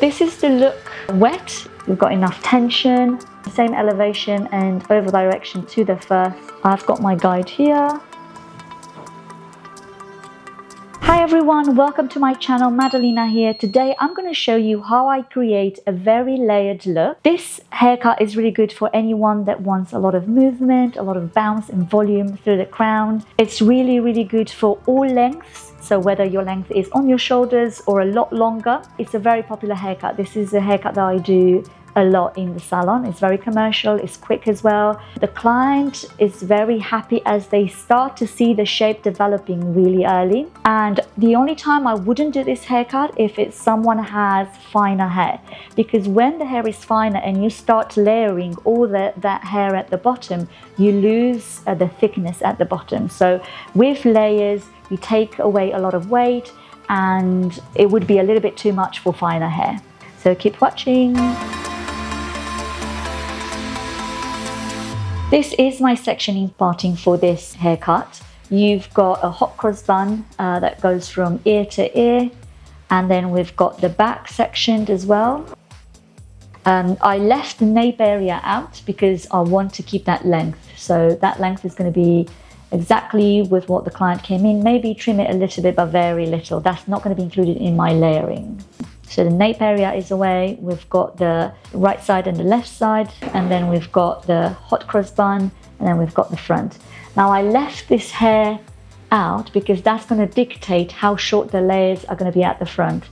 this is the look wet. We've got enough tension, same elevation and over direction to the first. I've got my guide here. Hi everyone, welcome to my channel. Madalena here. Today I'm going to show you how I create a very layered look. This haircut is really good for anyone that wants a lot of movement, a lot of bounce and volume through the crown. It's really good for all lengths. So whether your length is on your shoulders or a lot longer, it's a very popular haircut. This is a haircut that I do a lot in the salon. It's very commercial, it's quick as well. The client is very happy as they start to see the shape developing really early. And the only time I wouldn't do this haircut if it's someone has finer hair, because when the hair is finer and you start layering all that hair at the bottom, you lose the thickness at the bottom. So with layers, you take away a lot of weight and it would be a little bit too much for finer hair. So keep watching. This is my sectioning parting for this haircut. You've got a hot cross bun that goes from ear to ear, and then we've got the back sectioned as well. I left the nape area out because I want to keep that length. So that length is going to be exactly with what the client came in. Maybe trim it a little bit, but very little. That's not going to be included in my layering. So the nape area is away. We've got the right side and the left side, and then we've got the hot cross bun, and then we've got the front. Now I left this hair out because that's going to dictate how short the layers are going to be at the front.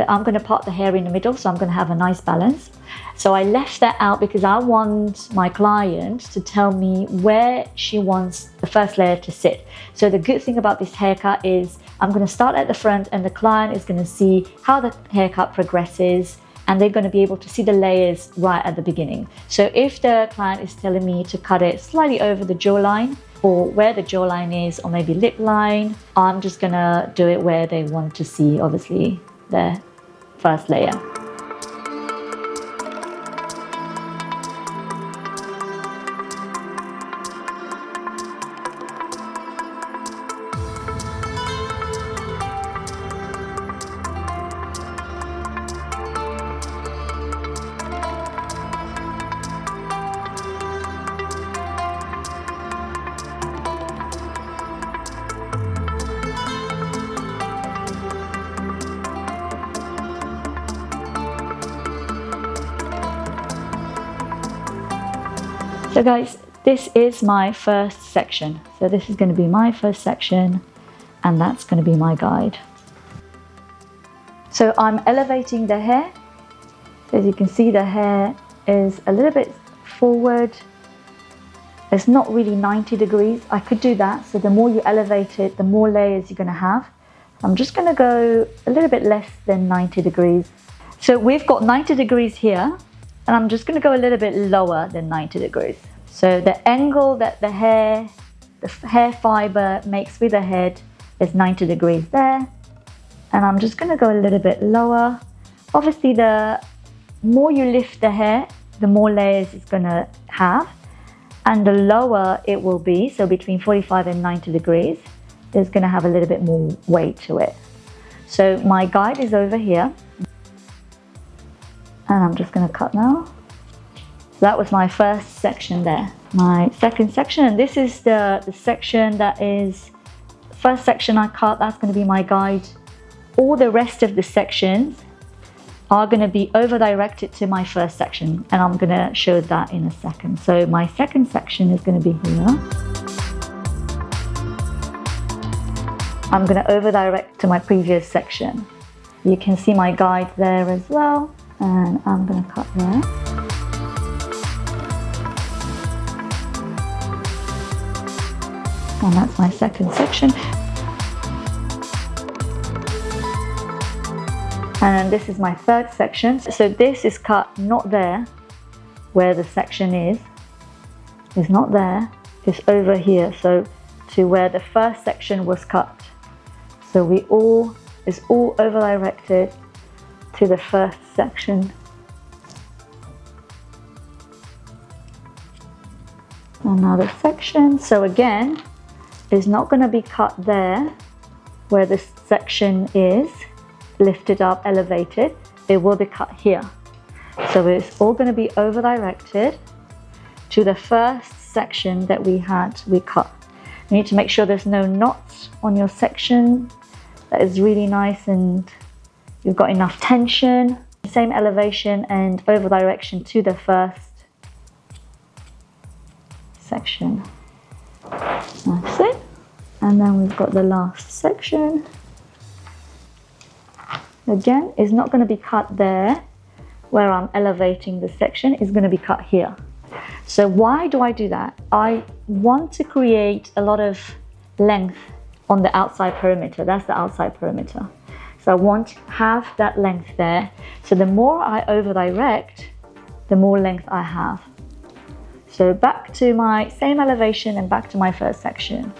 I'm going to part the hair in the middle, so I'm going to have a nice balance. So I left that out because I want my client to tell me where she wants the first layer to sit. So the good thing about this haircut is I'm going to start at the front and the client is going to see how the haircut progresses, and they're going to be able to see the layers right at the beginning. So if the client is telling me to cut it slightly over the jawline, or where the jawline is, or maybe lip line, I'm just going to do it where they want to see, obviously, the first layer. So guys, this is my first section. So this is going to be my first section, and that's going to be my guide. So I'm elevating the hair. So as you can see, the hair is a little bit forward. It's not really 90 degrees. I could do that. So the more you elevate it, the more layers you're going to have. I'm just going to go a little bit less than 90 degrees. So we've got 90 degrees here, and I'm just going to go a little bit lower than 90 degrees. So the angle that the hair fiber makes with the head is 90 degrees there. And I'm just going to go a little bit lower. Obviously, the more you lift the hair, the more layers it's going to have. And the lower it will be, so between 45 and 90 degrees, there's going to have a little bit more weight to it. So my guide is over here. And I'm just going to cut now. So that was my first section there. My second section, and this is the section that is, first section I cut, that's going to be my guide. All the rest of the sections are going to be over directed to my first section, and I'm going to show that in a second. So my second section is going to be here. I'm going to over direct to my previous section. You can see my guide there as well. And I'm going to cut there. And that's my second section. And this is my third section. So this is cut not there where the section is. It's not there. It's over here. So to where the first section was cut. So it's all over directed to the first section. Another section. So again, it's not going to be cut there where this section is lifted up, elevated. it will be cut here. So it's all going to be over directed to the first section that we cut. You need to make sure there's no knots on your section. That is really nice and you've got enough tension. Same elevation and over direction to the first section. That's it. And then we've got the last section. Again, it's not going to be cut there where I'm elevating the section. It's going to be cut here. So why do I do that? I want to create a lot of length on the outside perimeter. That's the outside perimeter. So I want to have that length there. So the more I over direct, the more length I have. So back to my same elevation and back to my first section.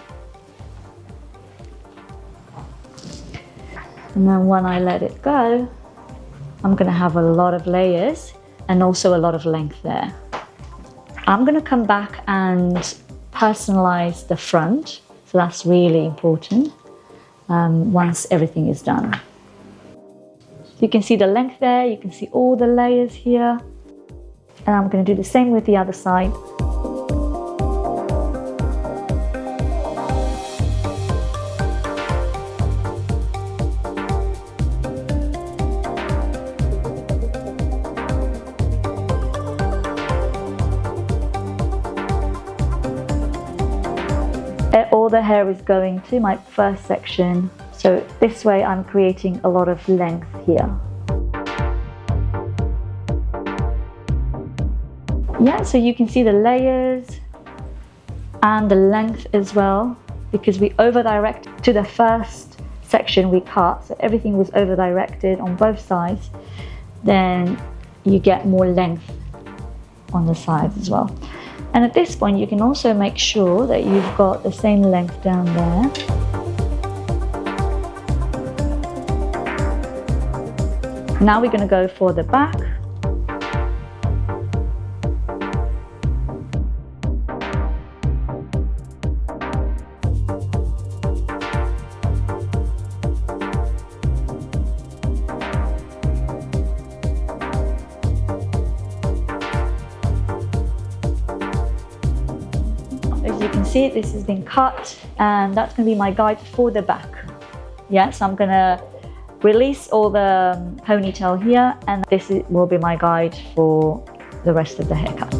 And then when I let it go, I'm going to have a lot of layers and also a lot of length there. I'm going to come back and personalize the front. So that's really important once everything is done. You can see the length there, you can see all the layers here. And I'm going to do the same with the other side. All the hair is going to my first section. So this way I'm creating a lot of length here. Yeah, so you can see the layers and the length as well, because we over direct to the first section we cut, so everything was over directed on both sides. Then you get more length on the sides as well. And at this point you can also make sure that you've got the same length down there. Now we're going to go for the back. As you can see, this has been cut and that's going to be my guide for the back. Yes, I'm going to release all the ponytail here and this will be my guide for the rest of the haircut.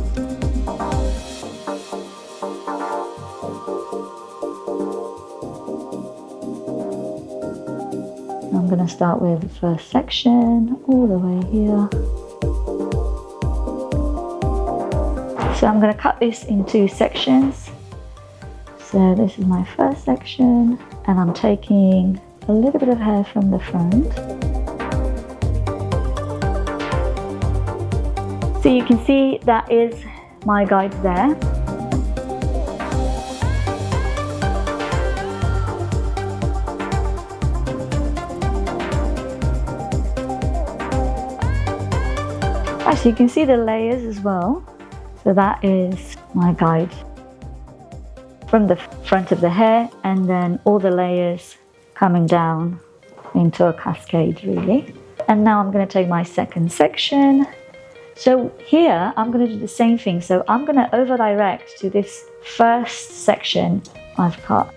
I'm going to start with the first section all the way here. So I'm going to cut this in 2 sections. So this is my first section and I'm taking a little bit of hair from the front. So you can see that is my guide there. Actually, you can see the layers as well. So that is my guide from the front of the hair and then all the layers coming down into a cascade really. And now I'm going to take my second section. So here I'm going to do the same thing. So I'm going to over direct to this first section I've cut.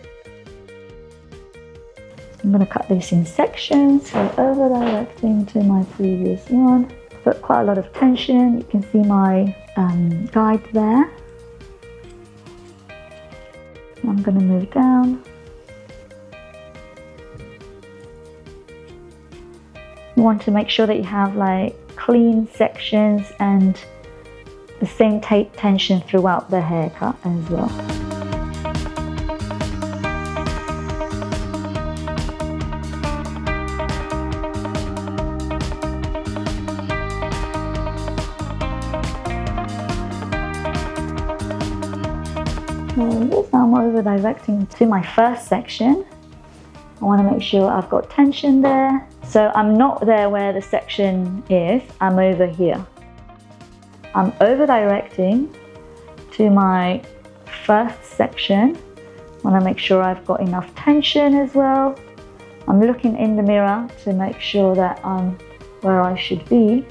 I'm going to cut this in sections. So over directing to my previous one. Put quite a lot of tension. You can see my guide there. I'm going to move down. You want to make sure that you have like clean sections and the same tension throughout the haircut as well. So I'm over directing to my first section. I want to make sure I've got tension there. So I'm not there where the section is, I'm over here. I'm over directing to my first section. I want to make sure I've got enough tension as well. I'm looking in the mirror to make sure that I'm where I should be.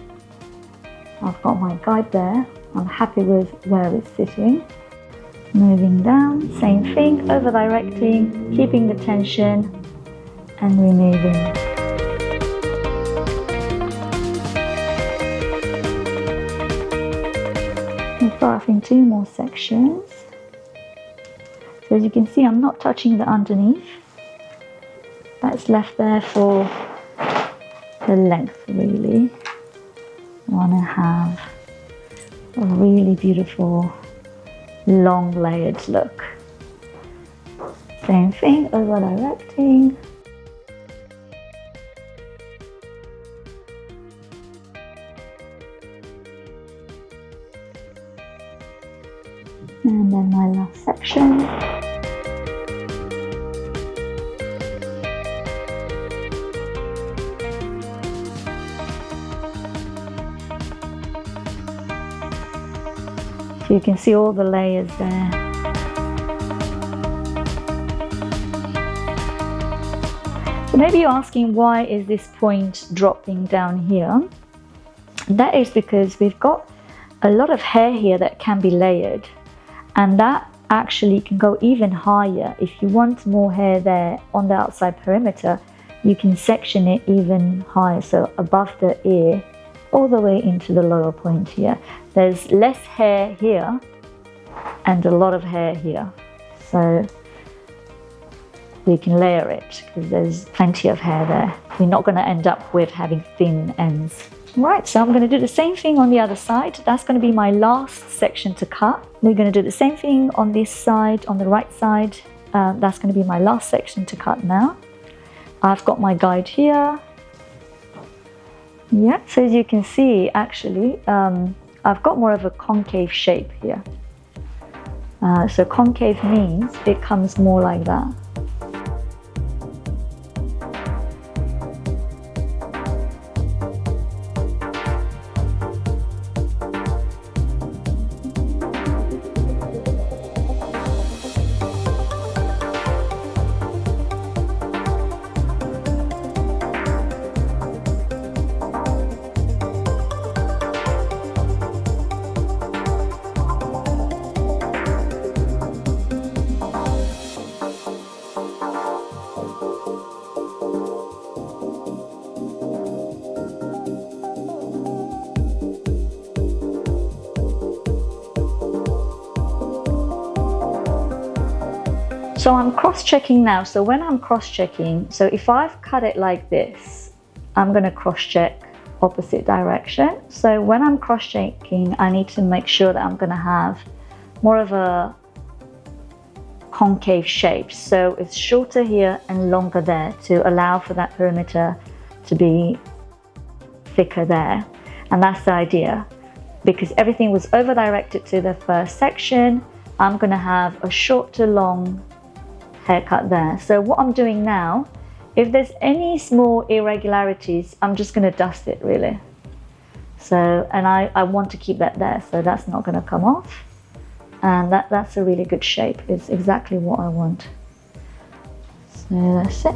I've got my guide there. I'm happy with where it's sitting. Moving down, same thing, over directing, keeping the tension and removing. We've got, I think, 2 more sections. So as you can see, I'm not touching the underneath. That's left there for the length, really. I want to have a really beautiful long layered look. Same thing, over directing. And then my last section. So you can see all the layers there. So maybe you're asking, why is this point dropping down here? That is because we've got a lot of hair here that can be layered, and that actually can go even higher. If you want more hair there on the outside perimeter, you can section it even higher, so above the ear all the way into the lower point here. There's less hair here and a lot of hair here, so we can layer it because there's plenty of hair there. We're not going to end up with having thin ends. Right, so I'm going to do the same thing on the other side. That's going to be my last section to cut. We're going to do the same thing on this side, on the right side. That's going to be my last section to cut now. I've got my guide here. Yeah, so as you can see, actually, I've got more of a concave shape here. So concave means it comes more like that. So I'm cross-checking now. So when I'm cross-checking, so if I've cut it like this, I'm going to cross-check opposite direction. So when I'm cross-checking, I need to make sure that I'm going to have more of a concave shape. So it's shorter here and longer there to allow for that perimeter to be thicker there. And that's the idea. Because everything was over-directed to the first section, I'm going to have a short to long haircut there. So what I'm doing now, if there's any small irregularities, I'm just going to dust it really. So, and I want to keep that there, so that's not going to come off. And that's a really good shape. It's exactly what I want. So that's it.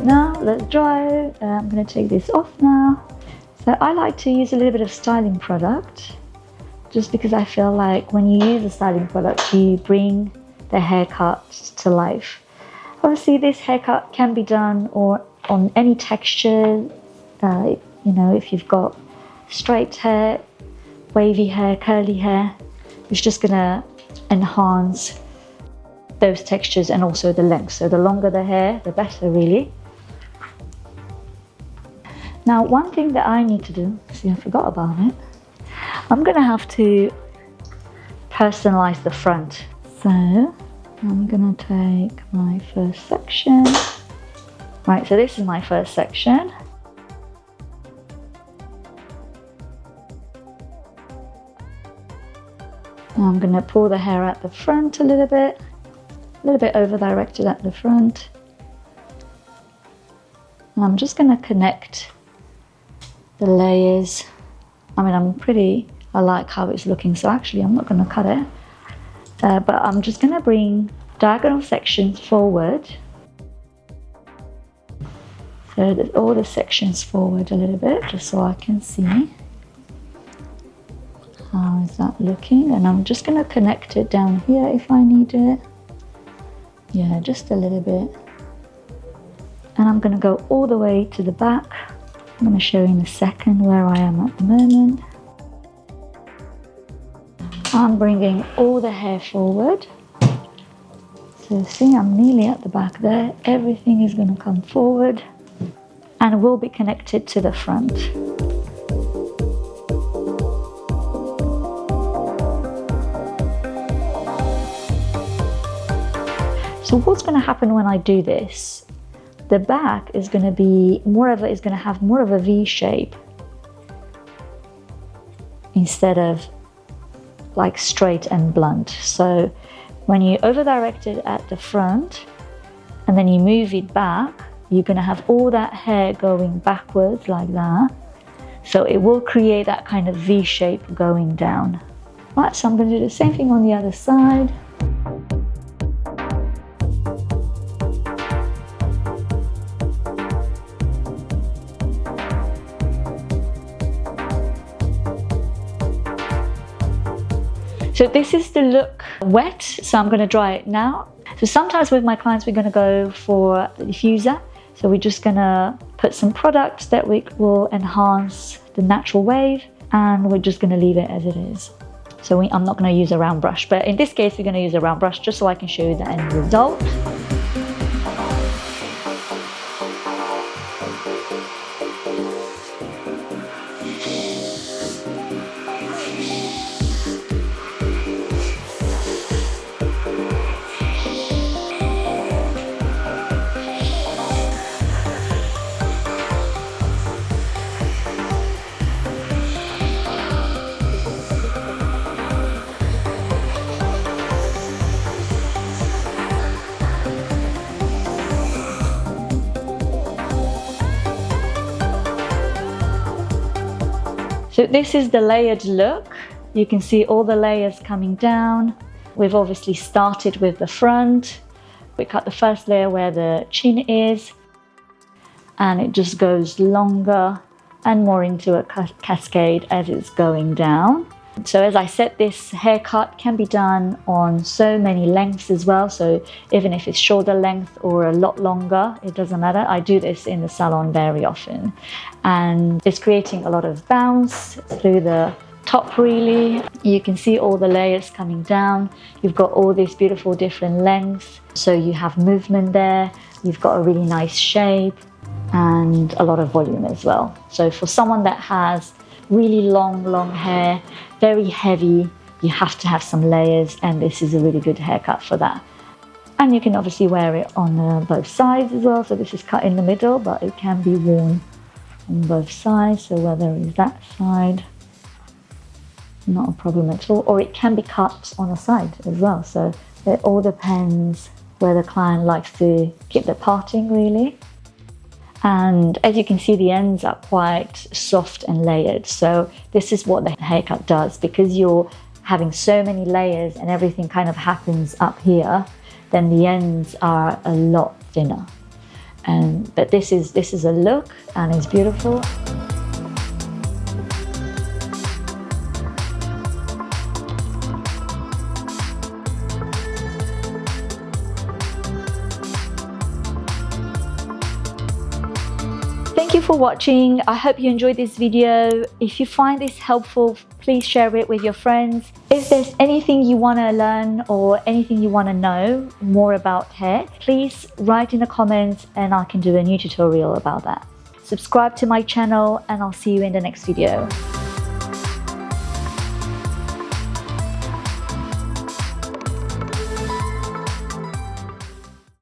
Now let's dry. I'm going to take this off now. So I like to use a little bit of styling product, just because I feel like when you use a styling product, you bring the haircut to life. Obviously, this haircut can be done or on any texture. You know, if you've got straight hair, wavy hair, curly hair, it's just going to enhance those textures and also the length. So the longer the hair, the better, really. Now, one thing that I need to do, see, I forgot about it. I'm going to have to personalize the front. So I'm going to take my first section. Right, so this is my first section. Now I'm going to pull the hair at the front a little bit over directed at the front. And I'm just going to connect the layers. I mean, I like how it's looking. So actually I'm not going to cut it, but I'm just going to bring diagonal sections forward. So all the sections forward a little bit, just so I can see how is that looking. And I'm just going to connect it down here if I need it. Yeah, just a little bit. And I'm going to go all the way to the back. I'm going to show you in a second where I am at the moment. I'm bringing all the hair forward. So see, I'm nearly at the back there. Everything is going to come forward and will be connected to the front. So what's going to happen when I do this? The back is going to be have more of a V shape instead of like straight and blunt. So when you over direct it at the front and then you move it back, you're going to have all that hair going backwards like that. So it will create that kind of V shape going down. Right, so I'm going to do the same thing on the other side. So this is the look wet, so I'm going to dry it now. So sometimes with my clients we're going to go for the diffuser. So we're just going to put some product that will enhance the natural wave, and we're just going to leave it as it is. So I'm not going to use a round brush, but in this case we're going to use a round brush just so I can show you the end result. So this is the layered look. You can see all the layers coming down. We've obviously started with the front. We cut the first layer where the chin is, and it just goes longer and more into a cascade as it's going down. So as I said, this haircut can be done on so many lengths as well. So even if it's shoulder length or a lot longer, it doesn't matter. I do this in the salon very often. And it's creating a lot of bounce through the top really. You can see all the layers coming down. You've got all these beautiful different lengths. So you have movement there. You've got a really nice shape and a lot of volume as well. So for someone that has really long hair, very heavy, you have to have some layers, and this is a really good haircut for that. And you can obviously wear it on both sides as well. So this is cut in the middle, but it can be worn on both sides. So whether it's that side, not a problem at all, or it can be cut on a side as well. So it all depends where the client likes to keep the parting really. And as you can see, the ends are quite soft and layered. So this is what the haircut does. Because you're having so many layers and everything kind of happens up here, then the ends are a lot thinner. But this is a look, and it's beautiful. Thank you for watching. I hope you enjoyed this video. If you find this helpful, please share it with your friends. If there's anything you want to learn or anything you want to know more about hair, please write in the comments and I can do a new tutorial about that. Subscribe to my channel and I'll see you in the next video.